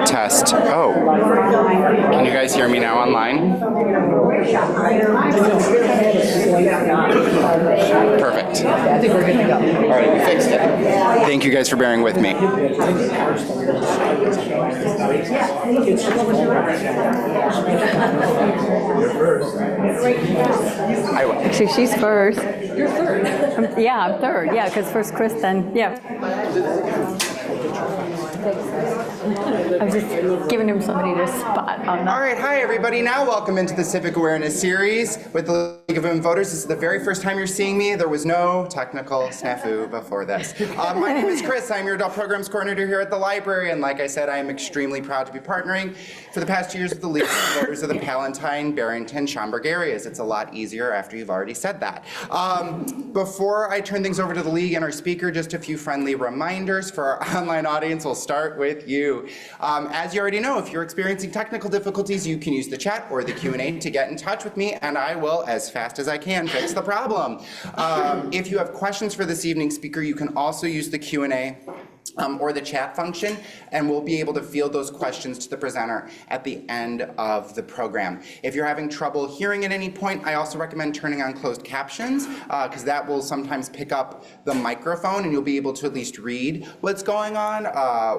Test. Oh, can you guys hear me now online? Perfect. I think we're good to go. All right, we fixed it. Thank you guys for bearing with me. Actually, she's first. You're third. Yeah, I'm third. Yeah, because first Chris, then, yeah. I was just giving him somebody to spot on that. All right, hi everybody. Now welcome into the Civic Awareness Series with the League of Women Voters. This is the very first time you're seeing me. There was no technical snafu before this. My name is Chris. I'm your Adult Programs Coordinator here at the library, and like I said, I am extremely proud to be partnering for the past 2 years with the League of Women Voters of the Palatine, Barrington, Schaumburg areas. It's a lot easier after you've already said that. Before I turn things over to the League and our speaker, just a few friendly reminders for our online audience. We'll start with you. As you already know, if you're experiencing technical difficulties, you can use the chat or the Q&A to get in touch with me, and I will, as fast as I can, fix the problem. If you have questions for this evening's speaker, you can also use the Q&A or the chat function, and we'll be able to field those questions to the presenter at the end of the program. If you're having trouble hearing at any point, I also recommend turning on closed captions, because that will sometimes pick up the microphone, and you'll be able to at least read what's going on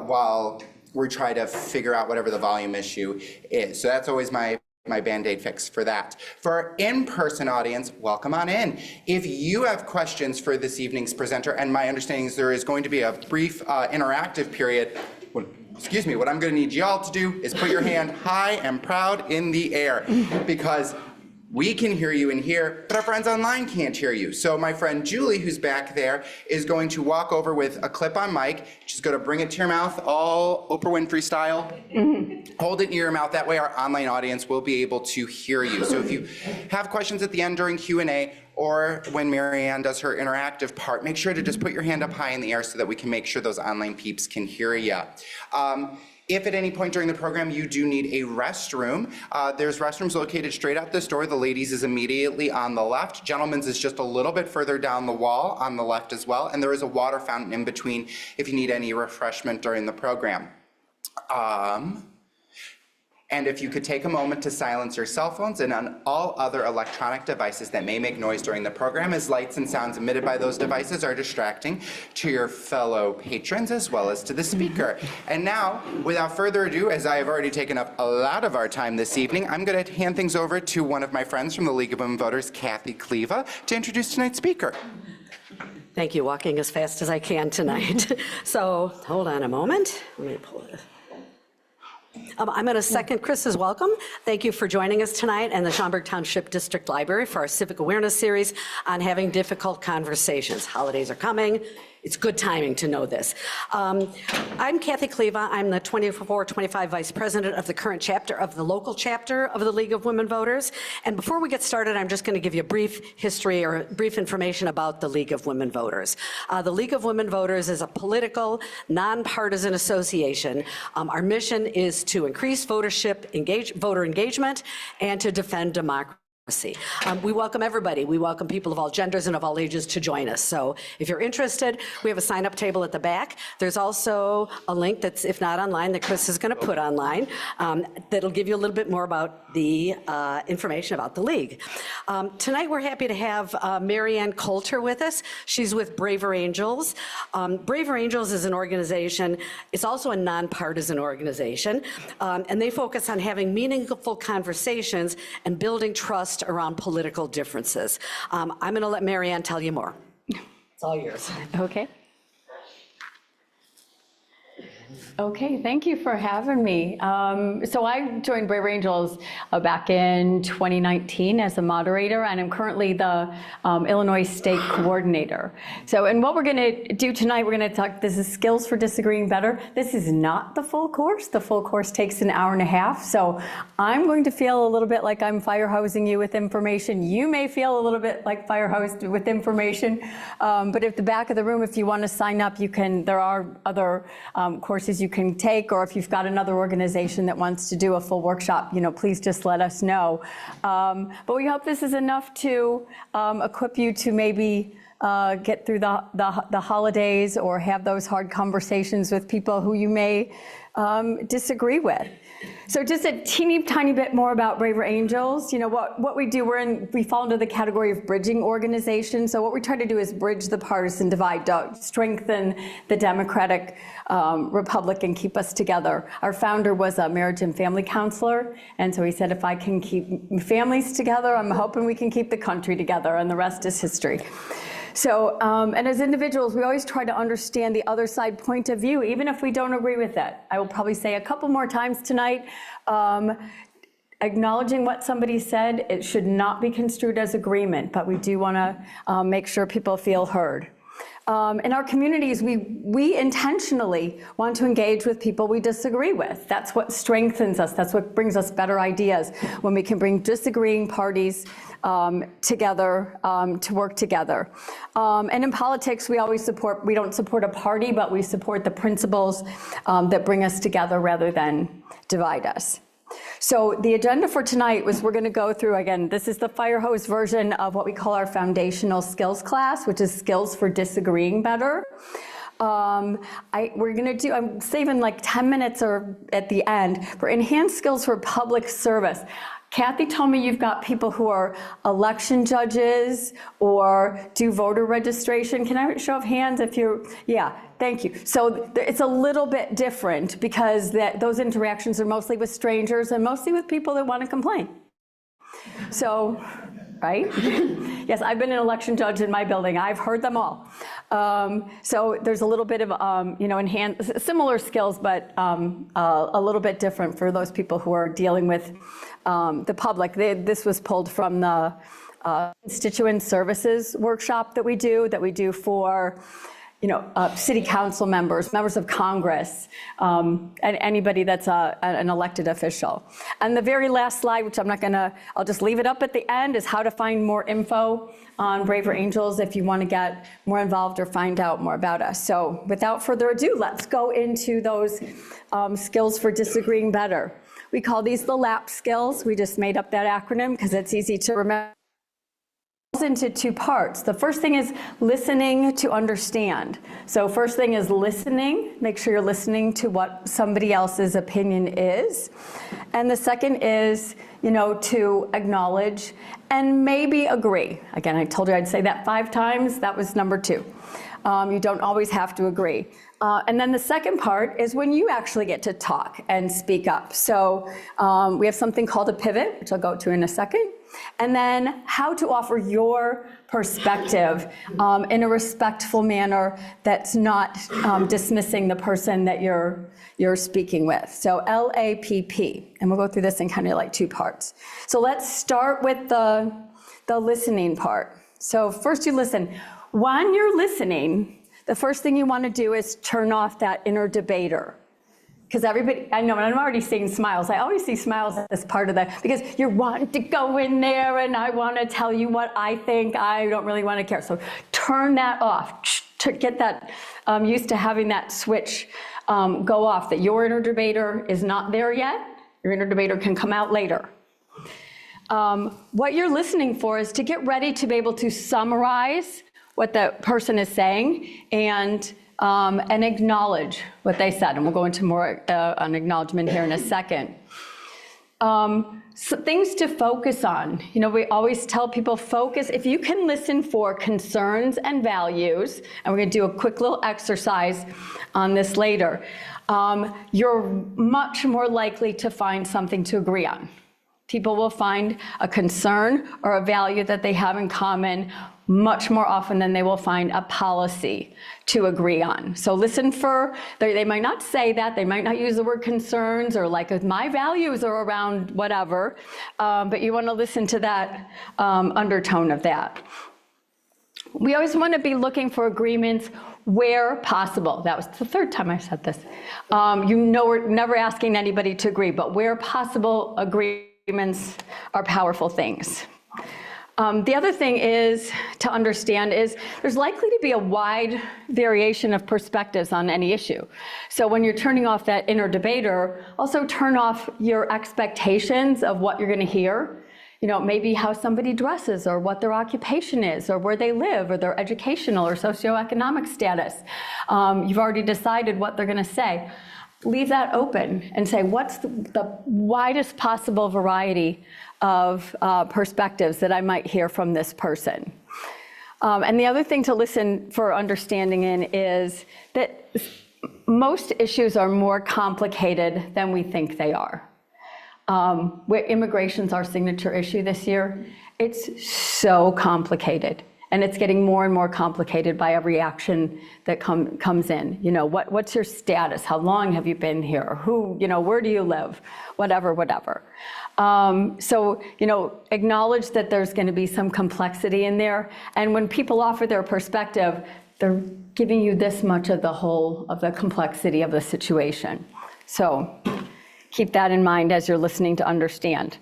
while we try to figure out whatever the volume issue is. So that's always my Band-Aid fix for that. For our in-person audience, welcome on in. If you have questions for this evening's presenter, and my understanding is there is going to be a brief interactive period, excuse me, what I'm going to need y'all to do is put your hand high and proud in the air, because we can hear you in here, but our friends online can't hear you. So my friend Julie, who's back there, is going to walk over with a clip-on mic. She's going to bring it to your mouth, all Oprah Winfrey style. Hold it near your mouth. That way our online audience will be able to hear you. So if you have questions at the end during Q&A, or when Marianne does her interactive part, make sure to just put your hand up high in the air so that we can make sure those online peeps can hear you. If at any point during the program you do need a restroom, there's restrooms located straight out this door. The ladies' is immediately on the left. Gentlemen's is just a little bit further down the wall on the left as well. And there is a water fountain in between if you need any refreshment during the program. And if you could take a moment to silence your cell phones and on all other electronic devices that may make noise during the program, as lights and sounds emitted by those devices are distracting to your fellow patrons as well as to the speaker. And now, without further ado, as I have already taken up a lot of our time this evening, I'm going to hand things over to one of my friends from the League of Women Voters, Kathy Kleva, to introduce tonight's speaker. Thank you, walking as fast as I can tonight. So, hold on a moment. Let me pull this. I'm going to second Chris's welcome. Thank you for joining us tonight and the Schaumburg Township District Library for our Civic Awareness Series on having difficult conversations. Holidays are coming. It's good timing to know this. I'm Kathy Kleva. I'm the 24-25 Vice President of the current chapter of the local chapter of the League of Women Voters. And before we get started, I'm just going to give you a brief history or brief information about the League of Women Voters. The League of Women Voters is a political, nonpartisan association. Our mission is to increase votership, voter engagement, and to defend democracy. We welcome everybody. We welcome people of all genders and of all ages to join us. So if you're interested, we have a sign-up table at the back. There's also a link that's, if not online, that Chris is going to put online that'll give you a little bit more about the information about the League. Tonight we're happy to have Marianne Coulter with us. She's with Braver Angels. Braver Angels is an organization. It's also a nonpartisan organization, and they focus on having meaningful conversations and building trust around political differences. I'm going to let Marianne tell you more. It's all yours. Okay. Okay, thank you for having me. So I joined Braver Angels back in 2019 as a moderator, and I'm currently the Illinois State Coordinator. So, and what we're going to do tonight, we're going to talk, this is Skills for Disagreeing Better. This is not the full course. The full course takes an hour and a half. So I'm going to feel a little bit like I'm firehosing you with information. You may feel a little bit like firehosed with information. But at the back of the room, if you want to sign up, you can, there are other courses you can take, or if you've got another organization that wants to do a full workshop, please just let us know. But we hope this is enough to equip you to maybe get through the holidays or have those hard conversations with people who you may disagree with. So just a teeny tiny bit more about Braver Angels. You know, what we do, we fall into the category of bridging organization. So what we try to do is bridge the partisan divide, to strengthen the Democratic Republic and keep us together. Our founder was a marriage and family counselor, and so he said, if I can keep families together, I'm hoping we can keep the country together, and the rest is history. So, and as individuals, we always try to understand the other side point of view, even if we don't agree with it. I will probably say a couple more times tonight, acknowledging what somebody said, it should not be construed as agreement, but we do want to make sure people feel heard. In our communities, we intentionally want to engage with people we disagree with. That's what strengthens us. That's what brings us better ideas, when we can bring disagreeing parties together to work together. And in politics, we don't support a party, but we support the principles that bring us together rather than divide us. So the agenda for tonight was, we're going to go through, again, this is the fire hose version of what we call our foundational skills class, which is skills for disagreeing better. I'm saving like 10 minutes or at the end for enhanced skills for public service. Kathy told me you've got people who are election judges or do voter registration. Can I show of hands if you're, yeah, thank you. So it's a little bit different because those interactions are mostly with strangers and mostly with people that want to complain. So, right? Yes, I've been an election judge in my building. I've heard them all. So there's a little bit of, similar skills, but a little bit different for those people who are dealing with the public. This was pulled from the constituent services workshop that we do for, city council members of Congress, and anybody that's an elected official. And the very last slide, which I'll just leave it up at the end, is how to find more info on Braver Angels if you want to get more involved or find out more about us. So without further ado, let's go into those skills for disagreeing better. We call these the LAP skills. We just made up that acronym because it's easy to remember. Into two parts. The first thing is listening to understand. So first thing is listening. Make sure you're listening to what somebody else's opinion is. And the second is, to acknowledge and maybe agree. Again, I told you I'd say that 5 times. That was number 2. You don't always have to agree. And then the second part is when you actually get to talk and speak up. So we have something called a pivot, which I'll go to in a second. And then how to offer your perspective in a respectful manner that's not dismissing the person that you're speaking with. So LAPP, and we'll go through this in kind of like 2 parts. So let's start with the listening part. So first you listen. When you're listening, the first thing you want to do is turn off that inner debater. Because everybody, I know, and I'm already seeing smiles. I always see smiles as part of that, because you're wanting to go in there and I want to tell you what I think. I don't really want to care. So turn that off. To get that used to having that switch go off, that your inner debater is not there yet. Your inner debater can come out later. What you're listening for is to get ready to be able to summarize what the person is saying and acknowledge what they said. And we'll go into more on acknowledgement here in a second. So things to focus on. We always tell people focus. If you can listen for concerns and values, and we're going to do a quick little exercise on this later, you're much more likely to find something to agree on. People will find a concern or a value that they have in common much more often than they will find a policy to agree on. So listen for, they might not say that, they might not use the word concerns or like my values are around whatever, but you want to listen to that undertone of that. We always want to be looking for agreements where possible. That was the 3rd time I said this. We're never asking anybody to agree, but where possible, agreements are powerful things. The other thing is to understand is there's likely to be a wide variation of perspectives on any issue. So when you're turning off that inner debater, also turn off your expectations of what you're going to hear. maybe how somebody dresses or what their occupation is or where they live or their educational or socioeconomic status. You've already decided what they're going to say. Leave that open and say, what's the widest possible variety of perspectives that I might hear from this person? And the other thing to listen for understanding in is that most issues are more complicated than we think they are. Where immigration's our signature issue this year, it's so complicated. And it's getting more and more complicated by every action that comes in. What's your status? How long have you been here? Who, where do you live? Whatever. So, acknowledge that there's going to be some complexity in there. And when people offer their perspective, they're giving you this much of the whole of the complexity of the situation. So keep that in mind as you're listening to understand.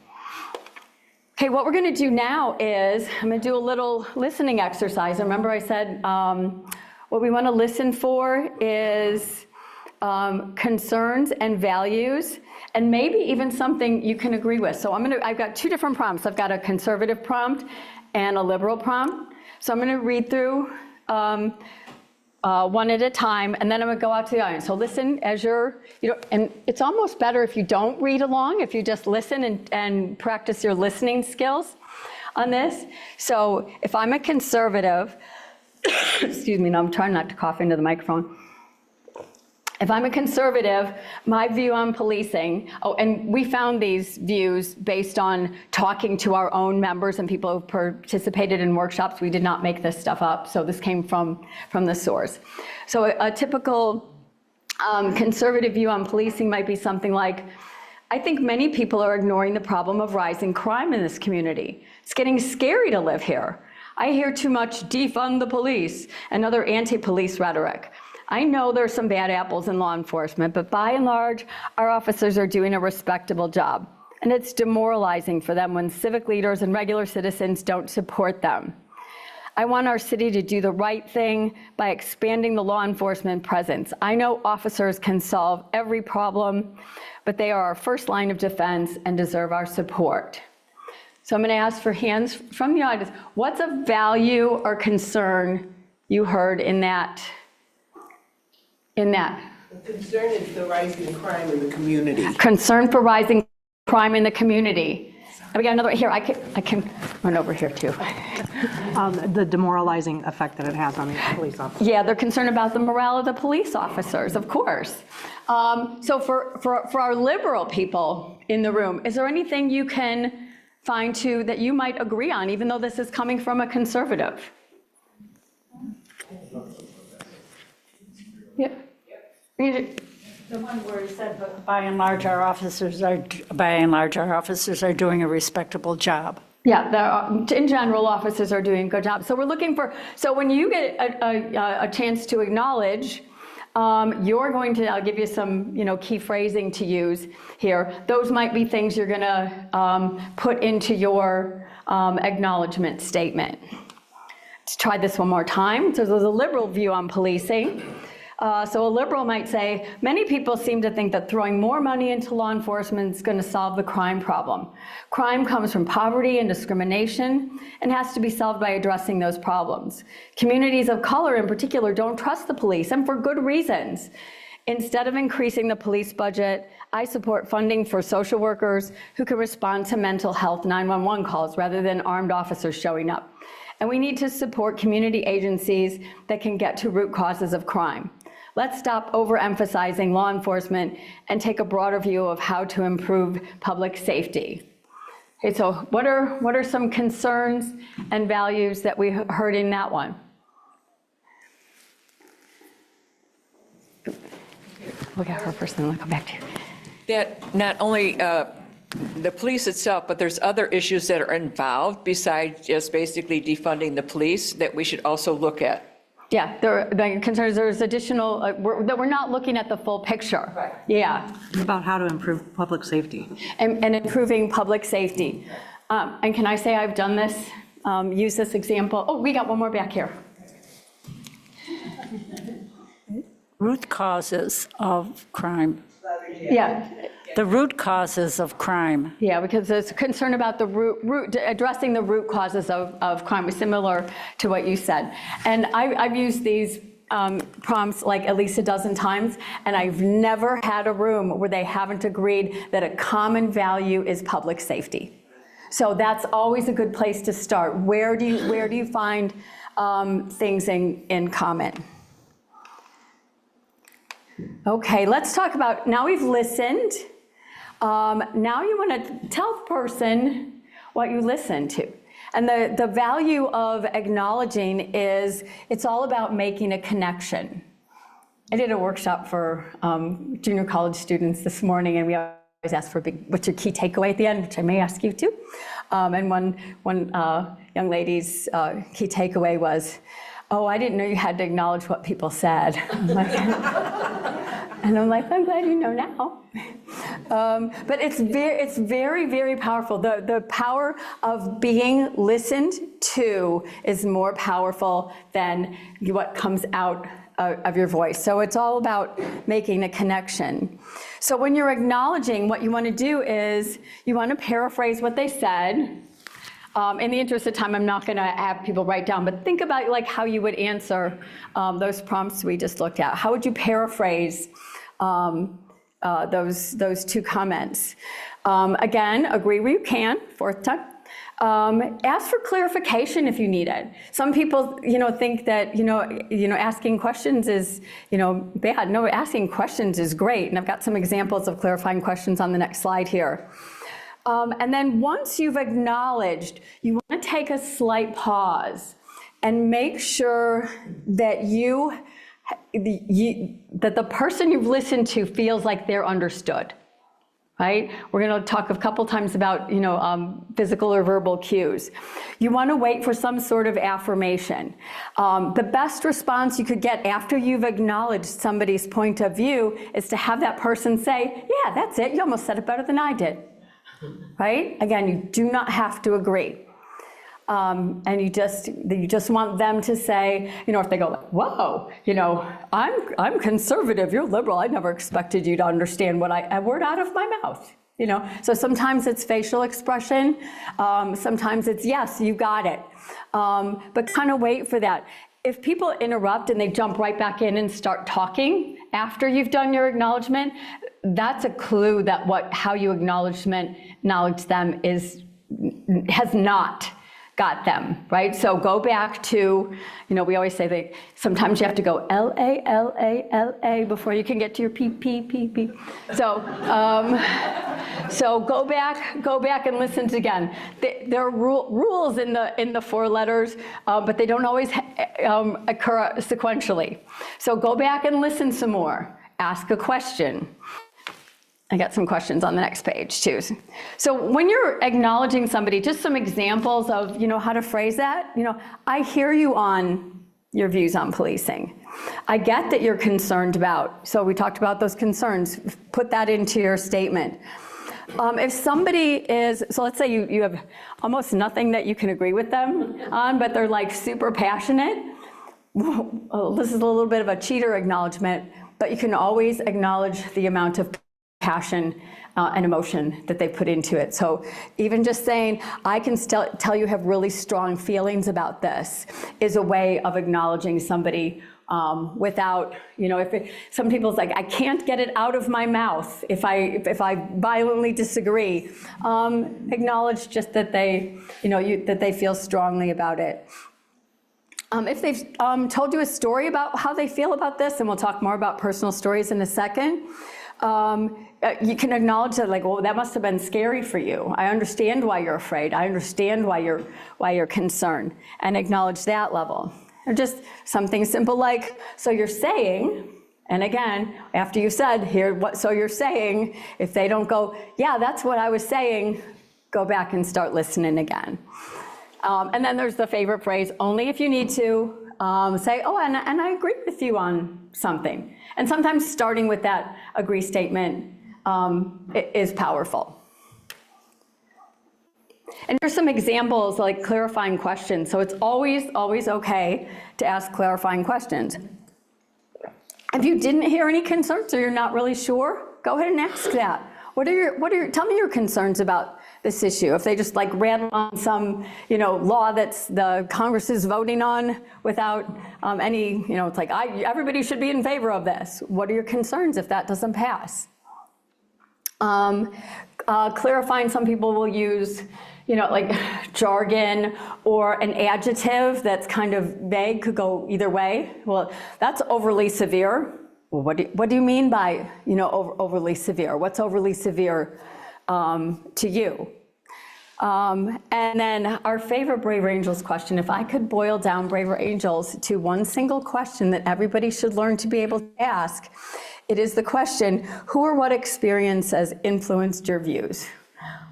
Okay, what we're going to do now is I'm going to do a little listening exercise. Remember I said what we want to listen for is concerns and values, and maybe even something you can agree with. So I've got two different prompts. I've got a conservative prompt and a liberal prompt. So I'm going to read through one at a time, and then I'm going to go out to the audience. So listen as and it's almost better if you don't read along, if you just listen and practice your listening skills on this. So if I'm a conservative, excuse me, no, I'm trying not to cough into the microphone. If I'm a conservative, my view on policing, and we found these views based on talking to our own members and people who participated in workshops. We did not make this stuff up, so this came from the source. So a typical conservative view on policing might be something like, I think many people are ignoring the problem of rising crime in this community. It's getting scary to live here. I hear too much defund the police and other anti-police rhetoric. I know there's some bad apples in law enforcement, but by and large, our officers are doing a respectable job. And it's demoralizing for them when civic leaders and regular citizens don't support them. I want our city to do the right thing by expanding the law enforcement presence. I know officers can solve every problem, but they are our first line of defense and deserve our support. So I'm going to ask for hands from the audience. What's a value or concern you heard in that? The concern is the rising crime in the community. Concern for rising crime in the community. And we got another, here, I can run over here too. The demoralizing effect that it has on the police officers. Yeah, they're concerned about the morale of the police officers, of course. So for our liberal people in the room, is there anything you can find that you might agree on, even though this is coming from a conservative? Yeah. The one where he said, but by and large, our officers are doing a respectable job. Yeah, in general, officers are doing a good job. So we're looking for, so when you get a chance to acknowledge, you're going to, I'll give you some, key phrasing to use here. Those might be things you're going to put into your acknowledgement statement. Let's try this one more time. So there's a liberal view on policing. So a liberal might say, many people seem to think that throwing more money into law enforcement is going to solve the crime problem. Crime comes from poverty and discrimination and has to be solved by addressing those problems. Communities of color in particular don't trust the police, and for good reasons. Instead of increasing the police budget, I support funding for social workers who can respond to mental health 911 calls rather than armed officers showing up. And we need to support community agencies that can get to root causes of crime. Let's stop overemphasizing law enforcement and take a broader view of how to improve public safety. Okay, so what are some concerns and values that we heard in that one? Look at her first, and then I'll come back to you. That not only the police itself, but there's other issues that are involved besides just basically defunding the police that we should also look at. Yeah, the concerns, there's additional, that we're not looking at the full picture. Right. Yeah. About how to improve public safety. And improving public safety. And can I say I've done this, use this example? Oh, we got one more back here. Root causes of crime. Yeah. The root causes of crime. Yeah, because there's concern about the addressing the root causes of crime, similar to what you said. And I've used these prompts like at least a dozen times, and I've never had a room where they haven't agreed that a common value is public safety. So that's always a good place to start. Where do you find things in common? Okay, let's talk about, now we've listened. Now you want to tell the person what you listened to. And the value of acknowledging is it's all about making a connection. I did a workshop for junior college students this morning, and we always ask for what's your key takeaway at the end, which I may ask you too. And one young lady's key takeaway was, oh, I didn't know you had to acknowledge what people said. And I'm like, I'm glad you know now. But it's very, very powerful. The power of being listened to is more powerful than what comes out of your voice. So it's all about making a connection. So when you're acknowledging, what you want to do is you want to paraphrase what they said. In the interest of time, I'm not going to have people write down, but think about like how you would answer those prompts we just looked at. How would you paraphrase those two comments? Again, agree where you can, fourth time. Ask for clarification if you need it. Some people, think that, asking questions is, bad. No, asking questions is great. And I've got some examples of clarifying questions on the next slide here. And then once you've acknowledged, you want to take a slight pause and make sure that that the person you've listened to feels like they're understood, right? We're going to talk a couple times about, physical or verbal cues. You want to wait for some sort of affirmation. The best response you could get after you've acknowledged somebody's point of view is to have that person say, yeah, that's it. You almost said it better than I did. Right? Again, you do not have to agree. And you just want them to say, if they go, whoa, I'm conservative, you're liberal, I never expected you to understand a word out of my mouth. So sometimes it's facial expression, sometimes it's yes, you got it. But kind of wait for that. If people interrupt and they jump right back in and start talking after you've done your acknowledgement, that's a clue that how you acknowledge them has not got them, right? So go back to, we always say that sometimes you have to go L-A, L-A, L-A before you can get to your P, P, P, P. So, so go back and listen again. There are rules in the four letters, but they don't always occur sequentially. So go back and listen some more. Ask a question. I got some questions on the next page too. So when you're acknowledging somebody, just some examples of, how to phrase that. I hear you on your views on policing. I get that you're concerned about, so we talked about those concerns. Put that into your statement. If somebody is, so let's say you have almost nothing that you can agree with them on, but they're like super passionate. Well, this is a little bit of a cheater acknowledgement, but you can always acknowledge the amount of passion and emotion that they put into it. So even just saying, I can still tell you have really strong feelings about this is a way of acknowledging somebody without, some people's like, I can't get it out of my mouth if I violently disagree. Acknowledge just that they, that they feel strongly about it. If they've told you a story about how they feel about this, and we'll talk more about personal stories in a second, you can acknowledge that, like, well, that must have been scary for you. I understand why you're afraid. I understand why you're concerned, and acknowledge that level. Or just something simple like, so you're saying, and again, after you said, so you're saying, if they don't go, yeah, that's what I was saying, go back and start listening again. And then there's the favorite phrase, only if you need to. Say, oh, and I agree with you on something. And sometimes starting with that agree statement is powerful. And here's some examples like clarifying questions. So it's always okay to ask clarifying questions. If you didn't hear any concerns or you're not really sure, go ahead and ask that. tell me your concerns about this issue. If they just like rattle on some, law that's the Congress is voting on without any, it's like, everybody should be in favor of this. What are your concerns if that doesn't pass? Clarifying, some people will use, like jargon or an adjective that's kind of vague, could go either way. Well, that's overly severe. Well, what do you mean by, overly severe? What's overly severe to you? And then our favorite Brave Angels question, if I could boil down Braver Angels to one single question that everybody should learn to be able to ask, it is the question, who or what experience has influenced your views?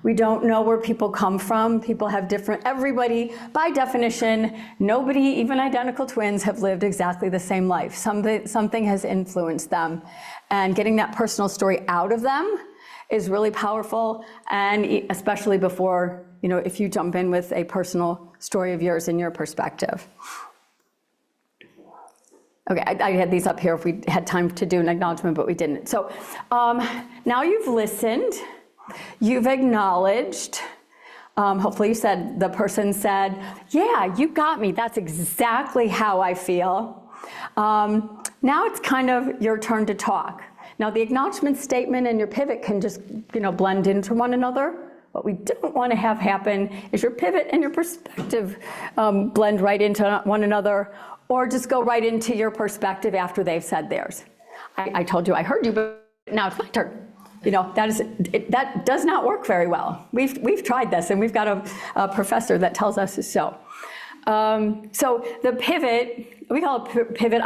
We don't know where people come from. People have everybody, by definition, nobody, even identical twins, have lived exactly the same life. Something has influenced them. And getting that personal story out of them is really powerful, and especially before, if you jump in with a personal story of yours and your perspective. Okay, I had these up here if we had time to do an acknowledgement, but we didn't. So now you've listened, you've acknowledged, hopefully the person said, yeah, you got me, that's exactly how I feel. Now it's kind of your turn to talk. Now the acknowledgement statement and your pivot can just, blend into one another. What we don't want to have happen is your pivot and your perspective blend right into one another, or just go right into your perspective after they've said theirs. I told you I heard you, but now it's my turn. That does not work very well. We've tried this, and we've got a professor that tells us so. So the pivot, we call it pivot.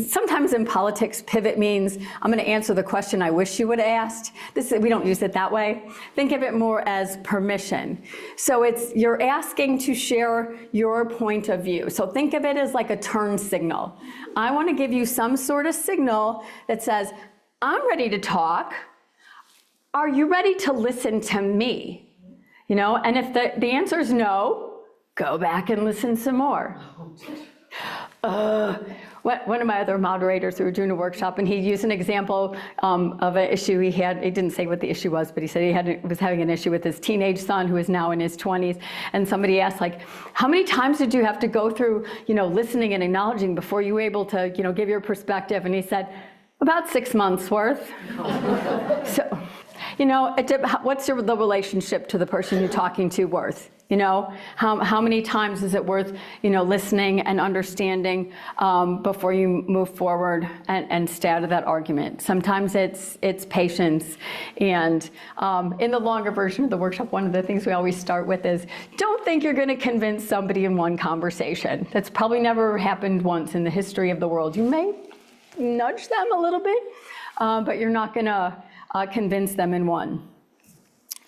Sometimes in politics, pivot means I'm going to answer the question I wish you would have asked. We don't use it that way. Think of it more as permission. So you're asking to share your point of view. So think of it as like a turn signal. I want to give you some sort of signal that says, I'm ready to talk. Are you ready to listen to me? And if the answer is no, go back and listen some more. One of my other moderators, we were doing a workshop, and he used an example of an issue he had. He didn't say what the issue was, but he said he was having an issue with his teenage son, who is now in his 20s. And somebody asked, like, how many times did you have to go through, listening and acknowledging before you were able to, give your perspective? And he said, about 6 months worth. So, what's the relationship to the person you're talking to worth? How many times is it worth, listening and understanding before you move forward and stay out of that argument? Sometimes it's patience. And in the longer version of the workshop, one of the things we always start with is, don't think you're going to convince somebody in one conversation. That's probably never happened once in the history of the world. You may nudge them a little bit, but you're not going to convince them in one.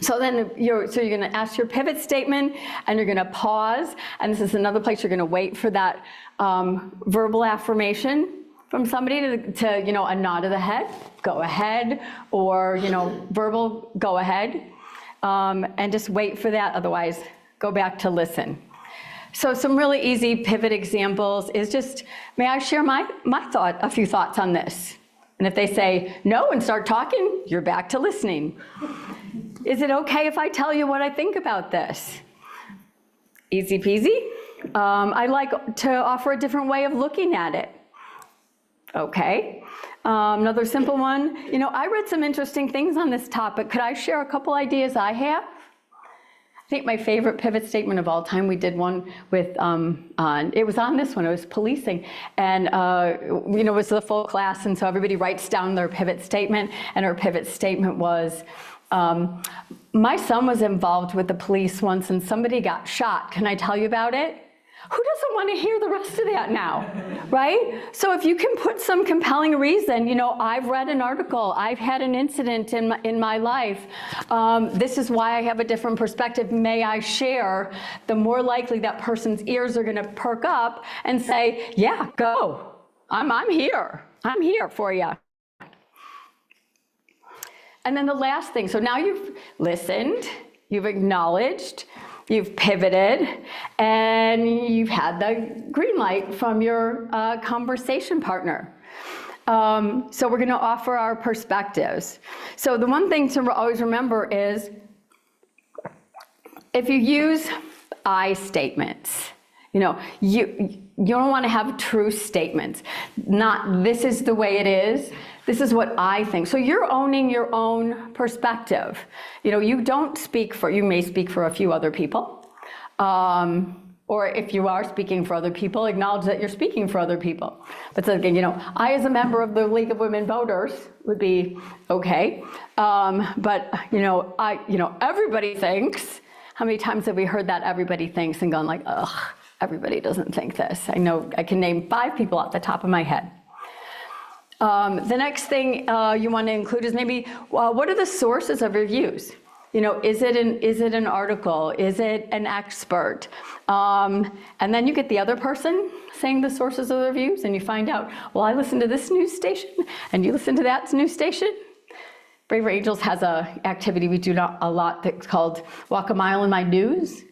So then you're going to ask your pivot statement, and you're going to pause, and this is another place you're going to wait for that verbal affirmation from somebody to a nod of the head, go ahead, or verbal, go ahead, and just wait for that. Otherwise, go back to listen. So some really easy pivot examples is just, may I share a few thoughts on this? And if they say no and start talking, you're back to listening. Is it okay if I tell you what I think about this? Easy peasy. I like to offer a different way of looking at it. Okay. Another simple one. I read some interesting things on this topic. Could I share a couple ideas I have? I think my favorite pivot statement of all time, we did one with, it was on this one, it was policing. And, it was the full class, and so everybody writes down their pivot statement, and her pivot statement was, my son was involved with the police once and somebody got shot. Can I tell you about it? Who doesn't want to hear the rest of that now, right? So if you can put some compelling reason, I've read an article, I've had an incident in my life, this is why I have a different perspective, may I share, the more likely that person's ears are going to perk up and say, yeah, go, I'm here for you. And then the last thing, so now you've listened, you've acknowledged, you've pivoted, and you've had the green light from your conversation partner. So we're going to offer our perspectives. So the one thing to always remember is if you use I statements, you don't want to have true statements. Not this is the way it is. This is what I think. So you're owning your own perspective. You don't speak for, you may speak for a few other people. Or if you are speaking for other people, acknowledge that you're speaking for other people. But so again, I as a member of the League of Women Voters would be okay. But everybody thinks. How many times have we heard that everybody thinks and gone like, ugh, everybody doesn't think this. I know I can name 5 people off the top of my head. The next thing you want to include is maybe, what are the sources of your views? Is it an article? Is it an expert? And then you get the other person saying the sources of their views, and you find out, well, I listen to this news station, and you listen to that news station. Braver Angels has an activity we do a lot that's called Walk a Mile in My News,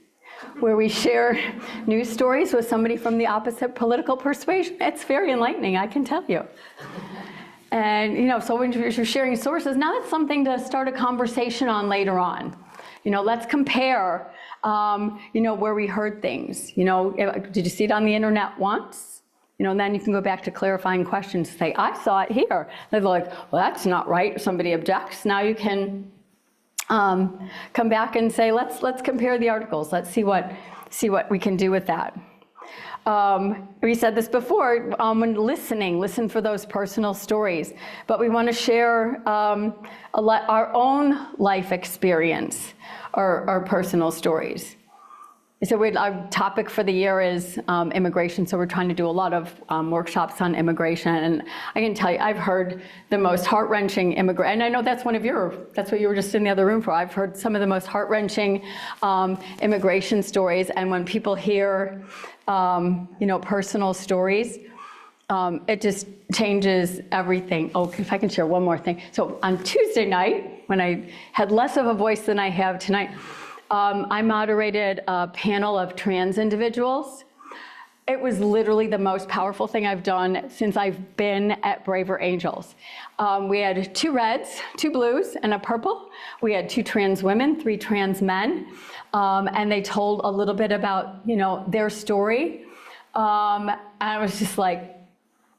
where we share news stories with somebody from the opposite political persuasion. It's very enlightening, I can tell you. And, so when you're sharing sources, now that's something to start a conversation on later on. Let's compare, where we heard things. Did you see it on the internet once? And then you can go back to clarifying questions and say, I saw it here. They're like, well, that's not right. Somebody objects. Now you can come back and say, let's compare the articles. Let's see what we can do with that. We said this before, when listen for those personal stories, but we want to share our own life experience or personal stories. So our topic for the year is immigration, so we're trying to do a lot of workshops on immigration, and I can tell you, I've heard the most heart-wrenching and I know that's what you were just in the other room for. I've heard some of the most heart-wrenching immigration stories, and when people hear personal stories, it just changes everything. Oh, if I can share one more thing. So on Tuesday night, when I had less of a voice than I have tonight, I moderated a panel of trans individuals. It was literally the most powerful thing I've done since I've been at Braver Angels. We had 2 reds, 2 blues, and a purple. We had 2 trans women, 3 trans men, and they told a little bit about, their story. And I was just like,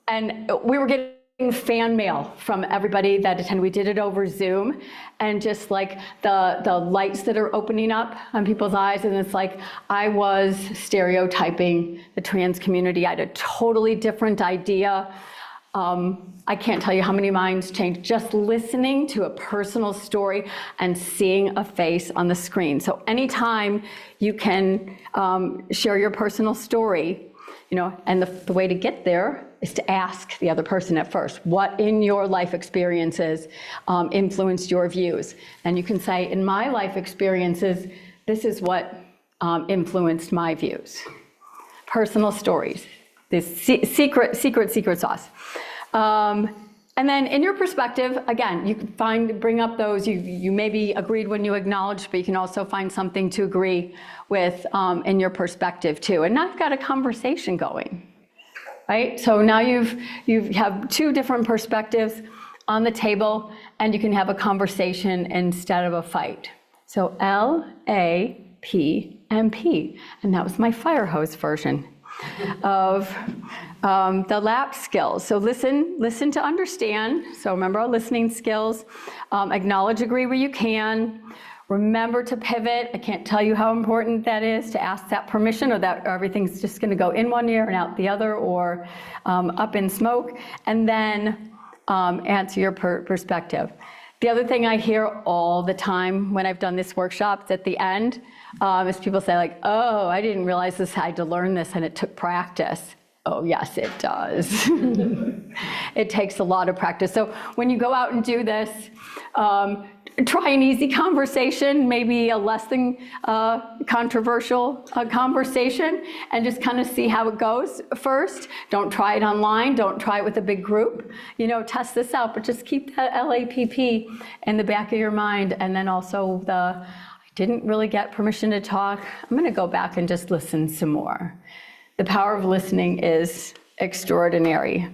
and we were getting fan mail from everybody that attended. We did it over Zoom, and just like the lights that are opening up on people's eyes, and it's like I was stereotyping the trans community. I had a totally different idea. I can't tell you how many minds changed just listening to a personal story and seeing a face on the screen. So anytime you can share your personal story, and the way to get there is to ask the other person at first, what in your life experiences influenced your views? And you can say, in my life experiences, this is what influenced my views. Personal stories, this secret sauce. And then in your perspective, again, you can bring up those, you maybe agreed when you acknowledged, but you can also find something to agree with in your perspective too. And now you've got a conversation going, right? So now you have 2 different perspectives on the table, and you can have a conversation instead of a fight. So LAPMP, and that was my fire hose version of the LAP skills. So listen to understand. So remember our listening skills. Acknowledge, agree where you can. Remember to pivot. I can't tell you how important that is, to ask that permission, or that everything's just going to go in one ear and out the other, or up in smoke. And then answer your perspective. The other thing I hear all the time when I've done this workshop at the end is people say like, oh, I didn't realize I had to learn this and it took practice. Oh, yes, it does. It takes a lot of practice. So when you go out and do this, try an easy conversation, maybe a less than controversial conversation, and just kind of see how it goes first. Don't try it online. Don't try it with a big group. Test this out, but just keep that LAPP in the back of your mind. And then also I didn't really get permission to talk. I'm going to go back and just listen some more. The power of listening is extraordinary.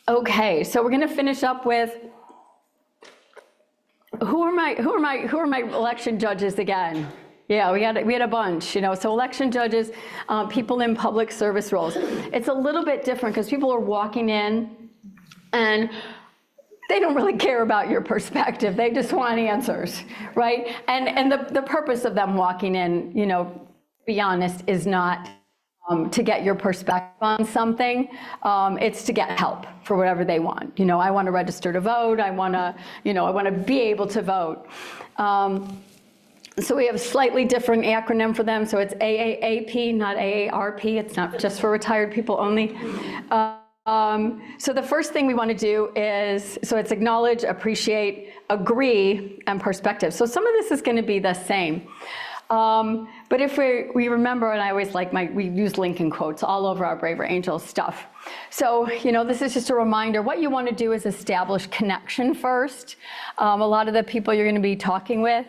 Okay, so we're going to finish up with who are my election judges again? Yeah, we had a bunch, you know. So election judges, people in public service roles. It's a little bit different because people are walking in and they don't really care about your perspective. They just want answers, right? And the purpose of them walking in, you know, to be honest, is not to get your perspective on something. It's to get help for whatever they want. You know, I want to register to vote. I want to be able to vote. So we have a slightly different acronym for them. So it's AAAP, not AARP. It's not just for retired people only. So the first thing we want to do is, so it's acknowledge, appreciate, agree, and perspective. So some of this is going to be the same. But if we remember, and I always like we use Lincoln quotes all over our Braver Angels stuff. So, you know, this is just a reminder. What you want to do is establish connection first. A lot of the people you're going to be talking with,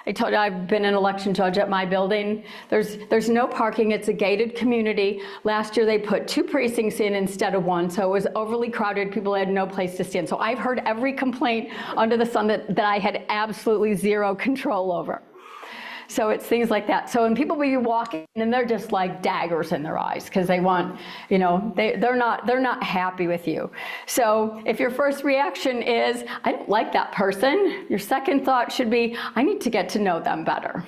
I told you I've been an election judge at my building. There's no parking. It's a gated community. Last year they put 2 precincts in instead of 1, so it was overly crowded. People had no place to stand. So I've heard every complaint under the sun that I had absolutely zero control over. So it's things like that. So when people will be walking and they're just like daggers in their eyes because they want, you know, they're not happy with you. So if your first reaction is, I don't like that person, your second thought should be, I need to get to know them better.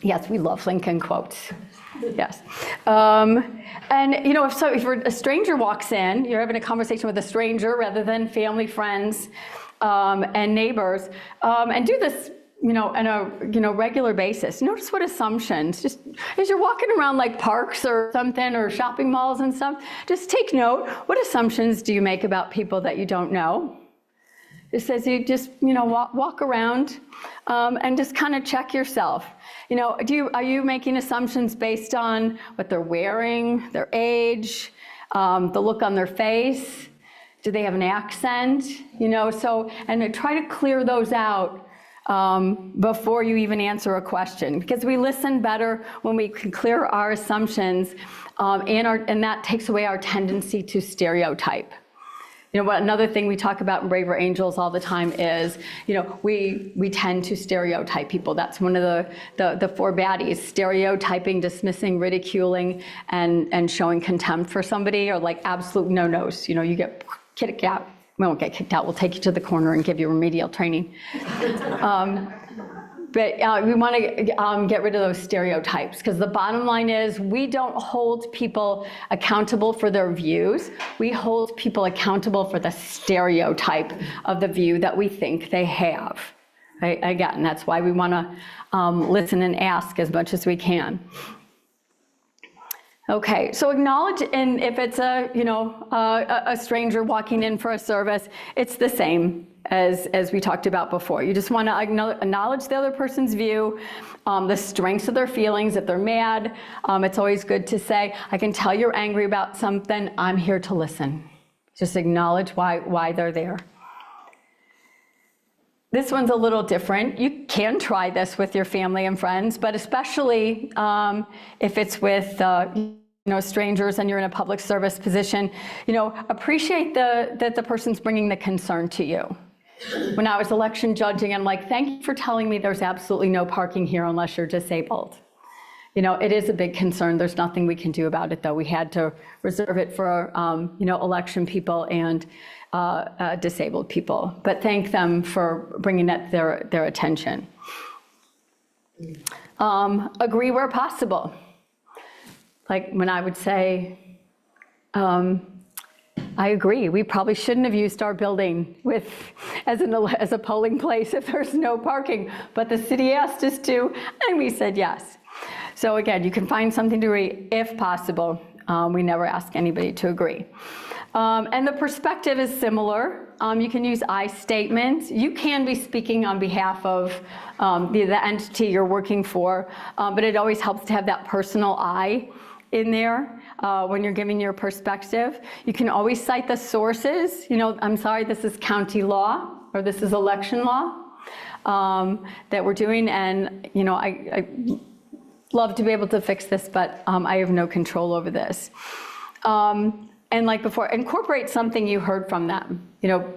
Yes, we love Lincoln quotes. Yes. And, you know, if a stranger walks in, you're having a conversation with a stranger rather than family, friends, and neighbors, and do this, you know, on a regular basis. Notice what assumptions, just as you're walking around like parks or something or shopping malls and stuff, just take note, what assumptions do you make about people that you don't know? Just as you just, you know, walk around and just kind of check yourself. You know, are you making assumptions based on what they're wearing, their age, the look on their face? Do they have an accent? You know, so, and try to clear those out before you even answer a question, because we listen better when we can clear our assumptions, and that takes away our tendency to stereotype. You know, another thing we talk about in Braver Angels all the time is, you know, we tend to stereotype people. That's one of the 4 baddies: stereotyping, dismissing, ridiculing, and showing contempt for somebody, or like absolute no-nos. You know, you get kicked out. We won't get kicked out. We'll take you to the corner and give you remedial training. But we want to get rid of those stereotypes, because the bottom line is we don't hold people accountable for their views. We hold people accountable for the stereotype of the view that we think they have. Right? Again, that's why we want to listen and ask as much as we can. Okay, so acknowledge, and if it's a stranger walking in for a service, it's the same as we talked about before. You just want to acknowledge the other person's view, the strengths of their feelings. If they're mad, it's always good to say, I can tell you're angry about something, I'm here to listen. Just acknowledge why they're there. This one's a little different. You can try this with your family and friends, but especially if it's with strangers and you're in a public service position, appreciate that the person's bringing the concern to you. When I was election judging, I'm like, thank you for telling me there's absolutely no parking here unless you're disabled. It is a big concern. There's nothing we can do about it, though. We had to reserve it for, election people and disabled people. But thank them for bringing that their attention. Agree where possible. Like when I would say, I agree, we probably shouldn't have used our building as a polling place if there's no parking, but the city asked us to, and we said yes. So again, you can find something to agree if possible. We never ask anybody to agree. And the perspective is similar. You can use I statements. You can be speaking on behalf of the entity you're working for, but it always helps to have that personal I in there when you're giving your perspective. You can always cite the sources. I'm sorry, this is county law, or this is election law that we're doing, and I love to be able to fix this, but I have no control over this. And like before, incorporate something you heard from them. You know,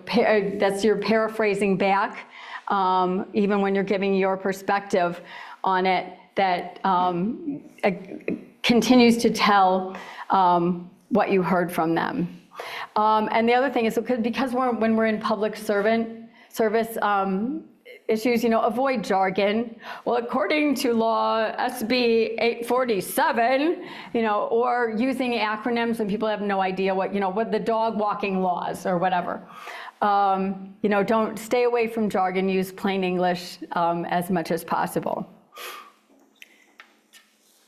that's your paraphrasing back, even when you're giving your perspective on it, that continues to tell what you heard from them. And the other thing is because when we're in public service issues, you know, avoid jargon. Well, according to law SB 847, you know, or using acronyms and people have no idea what the dog walking laws or whatever. You know, don't stay away from jargon, use plain English as much as possible.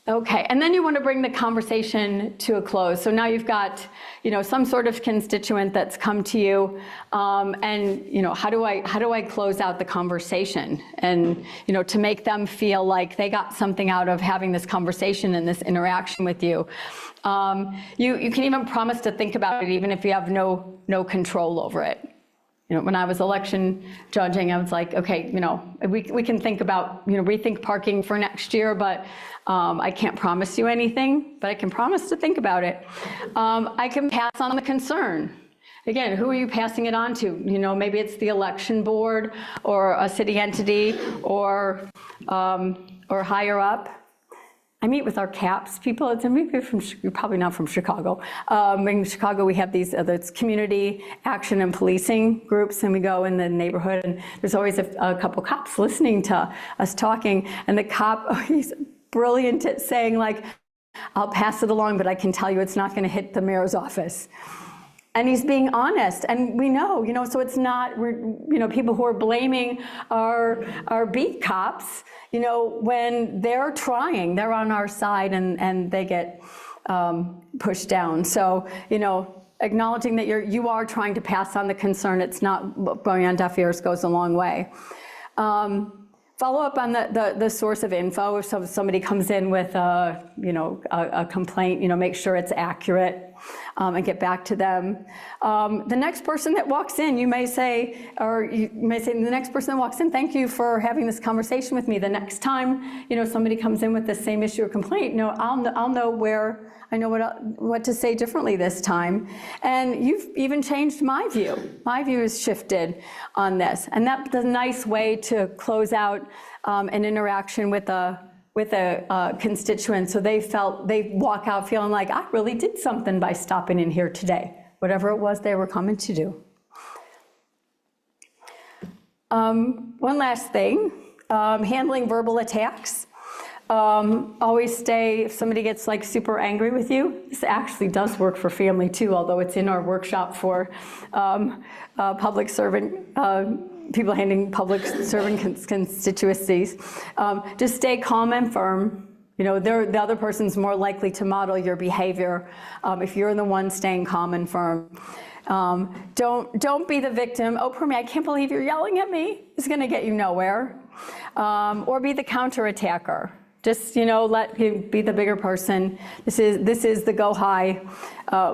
Okay, and then you want to bring the conversation to a close. So now you've got, you know, some sort of constituent that's come to you, and you know, how do I close out the conversation, and you know, to make them feel like they got something out of having this conversation and this interaction with you. You can even promise to think about it, even if you have no control over it. You know, when I was election judging, I was like, okay, you know, we can think about, you know, rethink parking for next year, but I can't promise you anything, but I can promise to think about it. I can pass on the concern. Again, who are you passing it on to? You know, maybe it's the election board or a city entity or higher up. I meet with our CAPS people. It's maybe you're probably not from Chicago. In Chicago, we have these it's community action and policing groups, and we go in the neighborhood, and there's always a couple cops listening to us talking, and the cop, he's brilliant at saying, like, I'll pass it along, but I can tell you it's not going to hit the mayor's office. And he's being honest, and we know, you know, so it's not, people who are blaming our beat cops, you know, when they're trying, they're on our side, and they get pushed down. So, you know, acknowledging that you are trying to pass on the concern, it's not going on deaf ears goes a long way. Follow up on the source of info. If somebody comes in with a complaint, you know, make sure it's accurate. And get back to them. The next person that walks in, you may say, the next person that walks in, thank you for having this conversation with me. The next time, you know, somebody comes in with the same issue or complaint, you know, I'll know where, I know what to say differently this time. And you've even changed my view. My view has shifted on this. And that's a nice way to close out an interaction with a constituent, so they walk out feeling like, I really did something by stopping in here today, whatever it was they were coming to do. One last thing, handling verbal attacks. Always stay, if somebody gets like super angry with you, this actually does work for family too, although it's in our workshop for public servant people handling public servant constituencies. Just stay calm and firm. You know, the other person's more likely to model your behavior if you're the one staying calm and firm. Don't be the victim. Oh, Permy, I can't believe you're yelling at me. It's going to get you nowhere. Or be the counterattacker. Just, you know, let him be the bigger person. This is the go high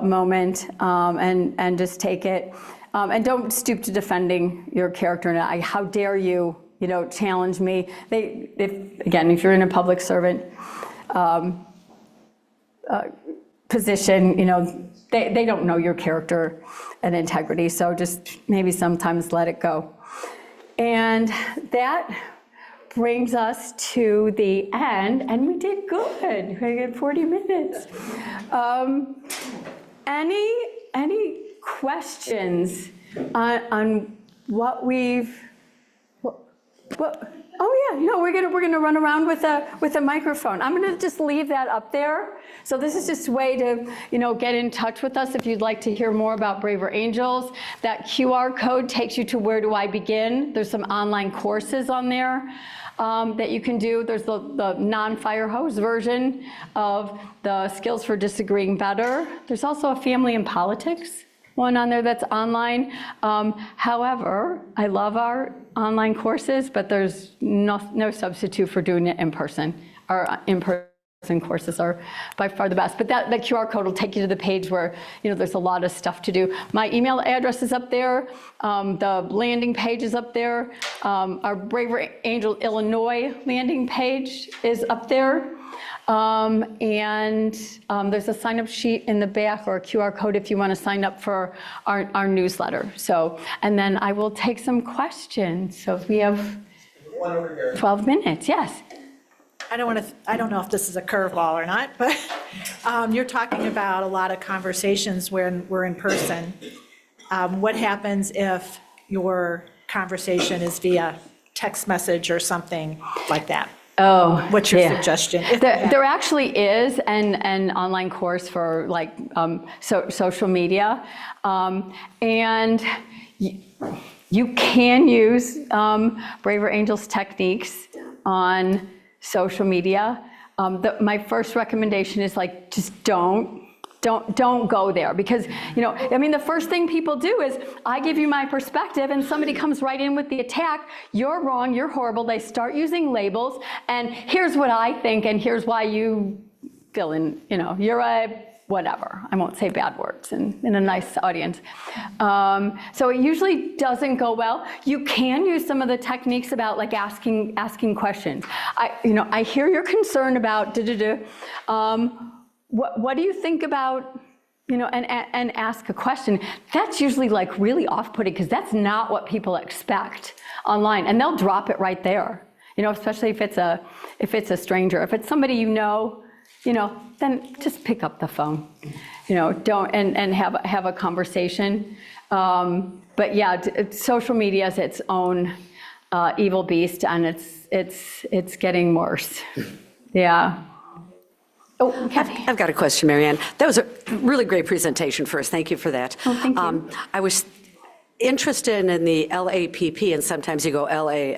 moment, and just take it. And don't stoop to defending your character. And how dare you, you know, challenge me? If you're in a public servant position, you know, they don't know your character and integrity. So just maybe sometimes let it go. And that brings us to the end, and we did good. We did 40 minutes. Any questions on what we've? Oh yeah, no, we're gonna run around with a microphone. I'm gonna just leave that up there. So this is just a way to, you know, get in touch with us if you'd like to hear more about Braver Angels. That QR code takes you to Where Do I Begin? There's some online courses on there that you can do. There's the non-fire hose version of the Skills for Disagreeing Better. There's also a Family and Politics one on there that's online. However, I love our online courses, but there's no substitute for doing it in person or in-person and courses are by far the best. But that QR code will take you to the page where, there's a lot of stuff to do. My email address is up there. The landing page is up there. Our Braver Angel Illinois landing page is up there. There's a sign-up sheet in the back or a QR code if you want to sign up for our newsletter. So, and then I will take some questions. So if we have 12 minutes, yes. I don't know if this is a curveball or not, but you're talking about a lot of conversations when we're in person. What happens if your conversation is via text message or something like that? Oh, What's your yeah. suggestion? There actually is an online course for social media, and you can use Braver Angels techniques on social media. My first recommendation is just don't go there, because the first thing people do is I give you my perspective and somebody comes right in with the attack. You're wrong, you're horrible. They start using labels and here's what I think and here's why you fill in, you're a whatever. I won't say bad words in a nice audience. So it usually doesn't go well. You can use some of the techniques about asking questions. I hear your concern about what do you think about, and ask a question. That's usually really off-putting because that's not what people expect online, and they'll drop it right there. Especially if it's a stranger. If it's somebody then just pick up the phone. Don't and have a conversation. But yeah, social media is its own evil beast, and it's getting worse. Yeah. Oh, Kathy. I've got a question, Marianne. That was a really great presentation first. Thank you for that. Oh, thank you. I was interested in the LAPP, and sometimes you go LA,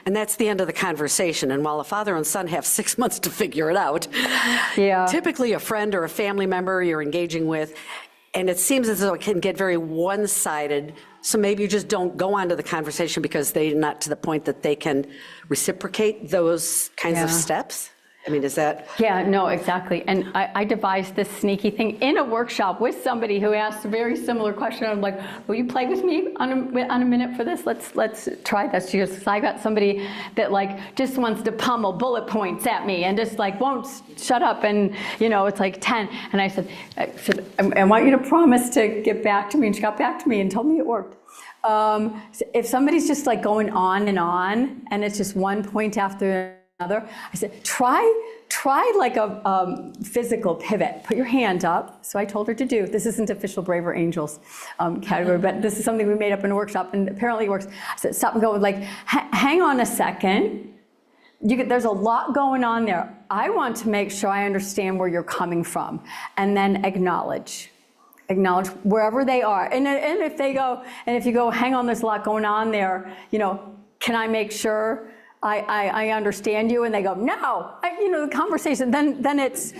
and that's the end of the conversation. And while a father and son have 6 months to figure it out, Yeah. typically a friend or a family member you're engaging with, and it seems as though it can get very one-sided. So maybe you just don't go on to the conversation because they're not to the point that they can reciprocate those kinds of Yeah. steps. Is that? Yeah, no, exactly. And I devised this sneaky thing in a workshop with somebody who asked a very similar question. I'm like, will you play with me on a minute for this? Let's try this. She goes, I got somebody that just wants to pummel bullet points at me and just won't shut up. And it's 10. And I said, I want you to promise to get back to me. And she got back to me and told me it worked. If somebody's just going on, and it's just one point after another, I said, try a physical pivot. Put your hand up. So I told her to do. This isn't official Braver Angels category, but this is something we made up in a workshop, and apparently it works. I said, stop and go. Hang on a second. There's a lot going on there. I want to make sure I understand where you're coming from, and then acknowledge wherever they are. And if you go, hang on, there's a lot going on there. Can I make sure I understand you? And they go, no. The conversation. Then it's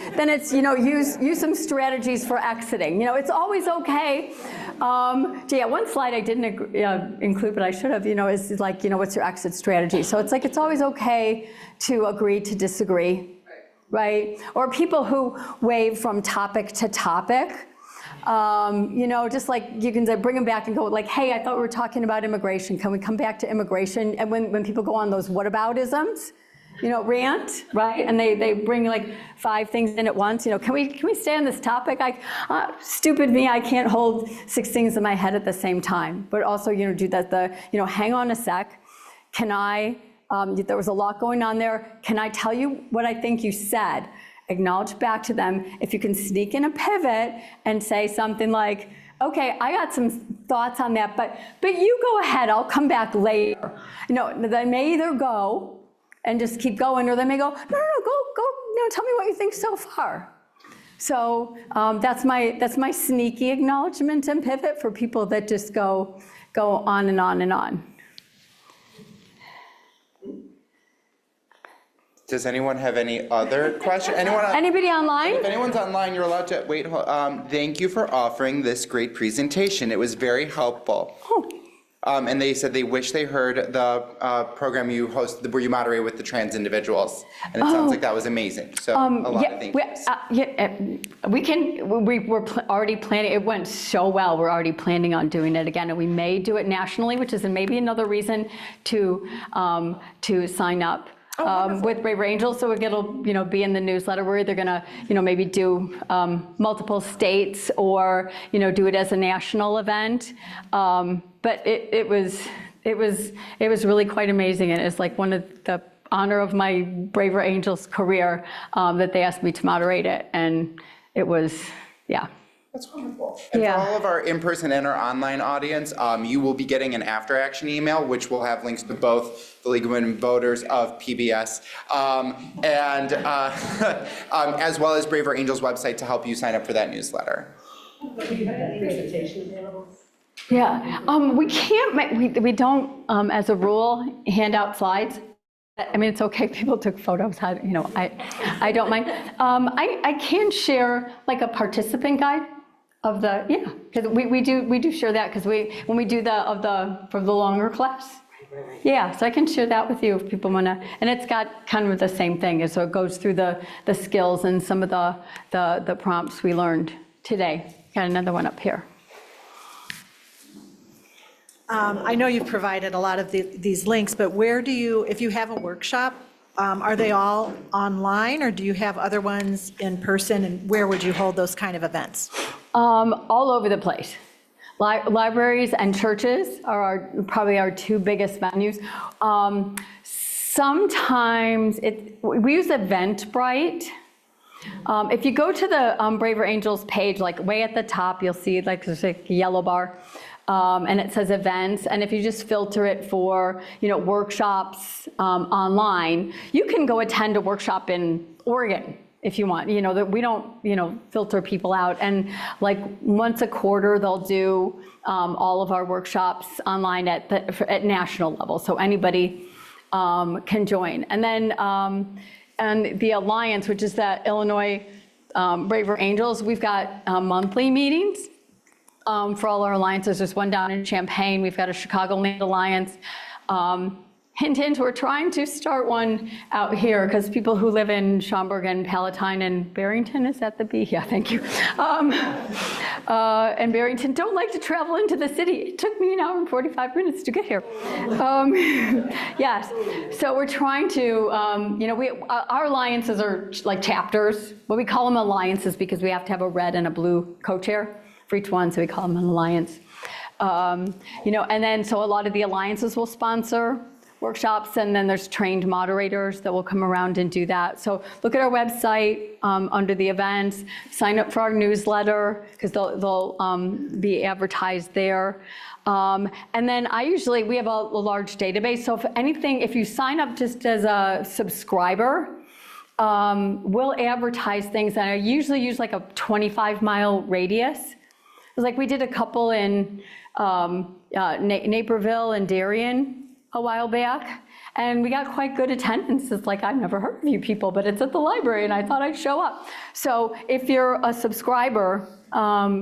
use some strategies for exiting. It's always okay. One slide I didn't include, but I should have. Is what's your exit strategy? So it's always okay to agree to disagree, right? Or people who wave from topic to topic. Just you can bring them back and go hey, I thought we were talking about immigration. Can we come back to immigration? And when people go on those whataboutisms, rant, right? And they bring 5 things in at once. Can we stay on this topic? Stupid me, I can't hold 6 things in my head at the same time. But also, do that. Hang on a sec. Can I? There was a lot going on there. Can I tell you what I think you said? Acknowledge back to them. If you can sneak in a pivot and say something like, okay, I got some thoughts on that, but you go ahead, I'll come back later. They may either go and just keep going, or they may go, no, go, tell me what you think so far. So that's my sneaky acknowledgement and pivot for people that just go on and on and on. Does anyone have any other question? Anybody online? If anyone's online, you're allowed to wait. Thank you for offering this great presentation. It was very helpful. Oh, And they said they wish they heard the program you host, where you moderate with the trans individuals. And it sounds like that was amazing. So a lot of thank yous. We were already planning, it went so well, we're already planning on doing it again, and we may do it nationally, which is maybe another reason to sign up. With Braver Angels, so it'll be in the newsletter. We're either gonna maybe do multiple states or do it as a national event. But it was really quite amazing, and it's like one of the honor of my Braver Angels career that they asked me to moderate it, and it was That's wonderful. And Yeah. for all of our in-person and our online audience, you will be getting an after-action email, which will have links to both the League of Women Voters of PBS and as well as Braver Angels website to help you sign up for that newsletter. We can't we don't as a rule hand out slides. I mean, it's okay if people took photos, I don't mind. I can share like a participant guide of the, because we do share that, because when we do for the longer class. Yeah, so I can share that with you if people want to, and it's got kind of the same thing, so it goes through the skills and some of the prompts we learned today. Got another one up here. I know you've provided a lot of these links, but where do you, if you have a workshop, are they all online, or do you have other ones in person, and where would you hold those kind of events? All over the place. Libraries and churches are probably our two biggest venues. Sometimes we use Eventbrite. If you go to the Braver Angels page, like way at the top, you'll see like there's a yellow bar. And it says events, and if you just filter it for, workshops online, you can go attend a workshop in Oregon if you want. That we don't, filter people out. And like once a quarter, they'll do all of our workshops online at national level, so anybody can join. And then and the Alliance, which is the Illinois Braver Angels, we've got monthly meetings. For all our alliances. There's one down in Champaign. We've got a Chicagoland Alliance. Hint, hint, we're trying to start one out here because people who live in Schaumburg and Palatine and Barrington, is that the B? Yeah, thank you. And Barrington don't like to travel into the city. It took me an hour and 45 minutes to get here. Yes, so we're trying to, our alliances are like chapters. Well, we call them alliances because we have to have a red and a blue co-chair for each one, so we call them an alliance. And then so a lot of the alliances will sponsor workshops, and then there's trained moderators that will come around and do that. So look at our website under the events, sign up for our newsletter, because they'll be advertised there. And then we have a large database, so if you sign up just as a subscriber, we'll advertise things, and I usually use like a 25-mile radius. It's like we did a couple in Naperville and Darien a while back, and we got quite good attendance. It's like, I've never heard of you people, but it's at the library, and I thought I'd show up. So if you're a subscriber,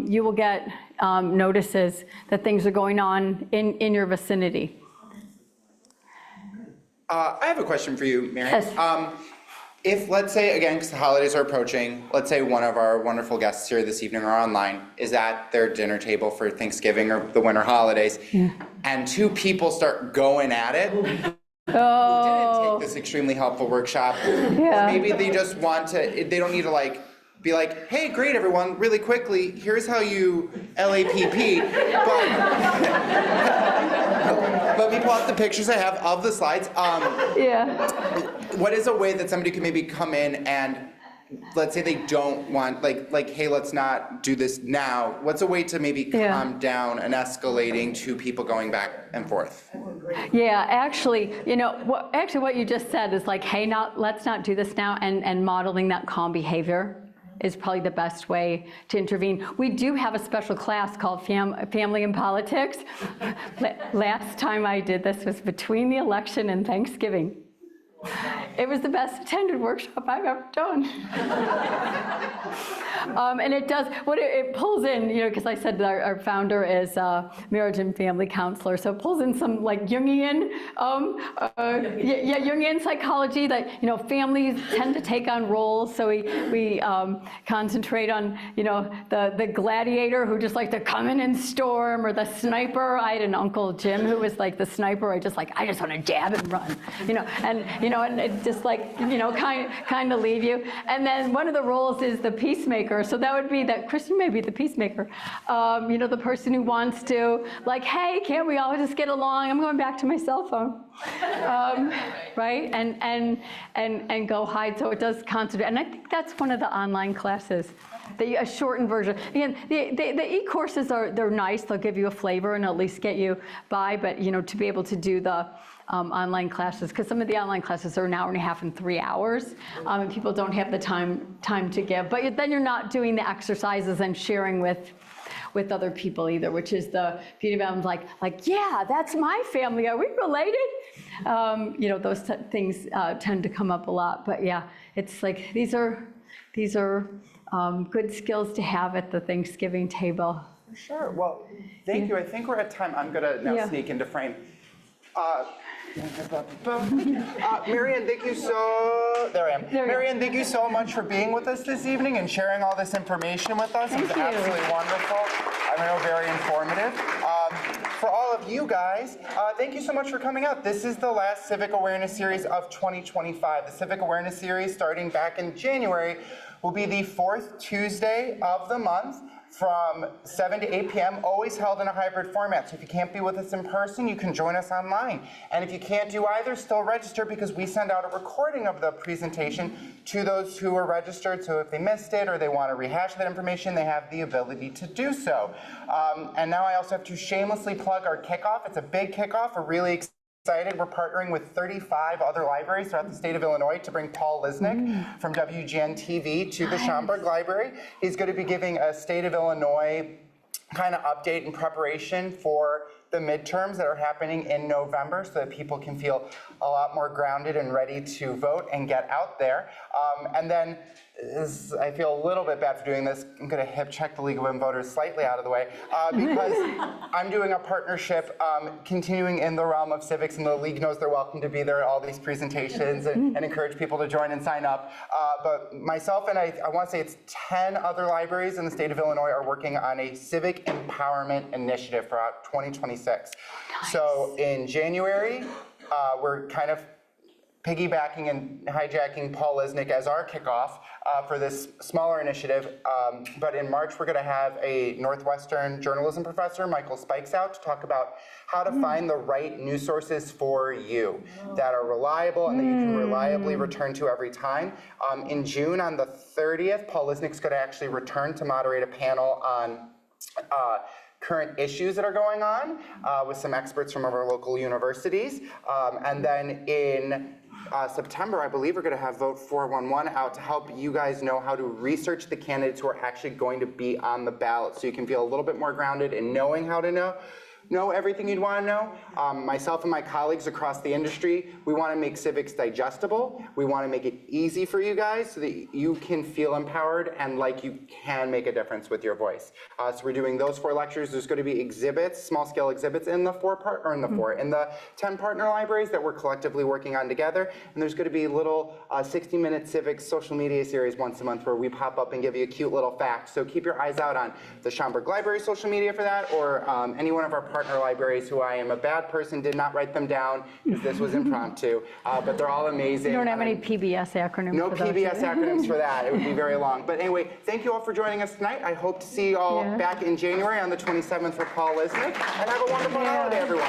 you will get notices that things are going on in your vicinity. I have a question for you, Mary. Yes. If, let's say, again, because the holidays are approaching, let's say one of our wonderful guests here this evening or online is at their dinner table for Thanksgiving or the winter holidays, and two people start going at it, who didn't take this extremely helpful workshop, or maybe they just want to, they don't need to be like, hey, great, everyone, really quickly, here's how you LAPP, but me pull out the pictures I have of the slides. What is a way that somebody could maybe come in and, let's say they don't want, like, hey, let's not do this now. What's a way to maybe calm down an escalating to people going back and forth? Yeah, actually, what you just said is like, hey, let's not do this now, and modeling that calm behavior is probably the best way to intervene. We do have a special class called Family and Politics. Last time I did this was between the election and Thanksgiving. It was the best attended workshop I've ever done. And it does, what it pulls in, because I said that our founder is a marriage and family counselor, so it pulls in some like Jungian, Jungian psychology that, families tend to take on roles. So we concentrate on, the gladiator who just liked to come in and storm, or the sniper. I had an Uncle Jim who was like the sniper. I just want to jab and run, and it just kind of leave you. And then one of the roles is the peacemaker. So that would be that Christian may be the peacemaker. The person who wants to, like, hey, can't we all just get along? I'm going back to my cell phone, right? And go hide. So it does concentrate. And I think that's one of the online classes, a shortened version. Again, the e-courses they're nice. They'll give you a flavor and at least get you by. But to be able to do the online classes, because some of the online classes are an hour and a half and 3 hours, and people don't have the time to give. But then you're not doing the exercises and sharing with other people either, which is the beauty of them. Like, yeah, that's my family. Are we related? Those things tend to come up a lot. But yeah, it's like these are good skills to have at the Thanksgiving table. Sure. Well, thank you. I think we're at time. I'm going to now sneak into frame. Marianne, thank you there I am. Marianne, thank you so much for being with us this evening and sharing all this information with us. It was absolutely wonderful. I know, very informative. For all of you guys, thank you so much for coming out. This is the last Civic Awareness Series of 2025. The Civic Awareness Series, starting back in January, will be the 4th Tuesday of the month, from 7 to 8 p.m., always held in a hybrid format. So if you can't be with us in person, you can join us online. And if you can't do either, still register, because we send out a recording of the presentation to those who are registered. So if they missed it or they want to rehash that information, they have the ability to do so. And now I also have to shamelessly plug our kickoff. It's a big kickoff. We're really excited. We're partnering with 35 other libraries throughout the state of Illinois to bring Paul Lisnick from WGN-TV to the Schomburg Library. He's going to be giving a state of Illinois kind of update in preparation for the midterms that are happening in November, so that people can feel a lot more grounded and ready to vote and get out there. And then I feel a little bit bad for doing this. I'm going to hip check the League of Women Voters slightly out of the way, because I'm doing a partnership continuing in the realm of civics, and the League knows they're welcome to be there at all these presentations and encourage people to join and sign up. But myself and I want to say it's 10 other libraries in the state of Illinois are working on a civic empowerment initiative for 2026. Nice. So in January, we're kind of piggybacking and hijacking Paul Lisnick as our kickoff for this smaller initiative. But in March, we're going to have a Northwestern journalism professor, Michael Spikes, out to talk about how to find the right news sources for you that are reliable and that you can reliably return to every time. In June, on the 30th, Paul Lisnick's going to actually return to moderate a panel on current issues that are going on with some experts from our local universities. And then in September, I believe we're going to have Vote 411 out to help you guys know how to research the candidates who are actually going to be on the ballot, so you can feel a little bit more grounded in knowing how to know everything you'd want to know. Myself and my colleagues across the industry, we want to make civics digestible. We want to make it easy for you guys so that you can feel empowered and like you can make a difference with your voice. So we're doing those 4 lectures. There's going to be exhibits, small-scale exhibits in the 10 partner libraries that we're collectively working on together. And there's going to be a little 60-minute civics social media series once a month where we pop up and give you a cute little fact. So keep your eyes out on the Schomburg Library social media for that, or any one of our partner libraries who I am a bad person, did not write them down because this was impromptu, but they're all amazing. You don't have any PBS acronyms No for those, PBS acronyms for that. It would be very long. But anyway, thank you all for joining us tonight. I hope to see you all back in January on the 27th for Paul Lisnick. And have a wonderful holiday, everyone.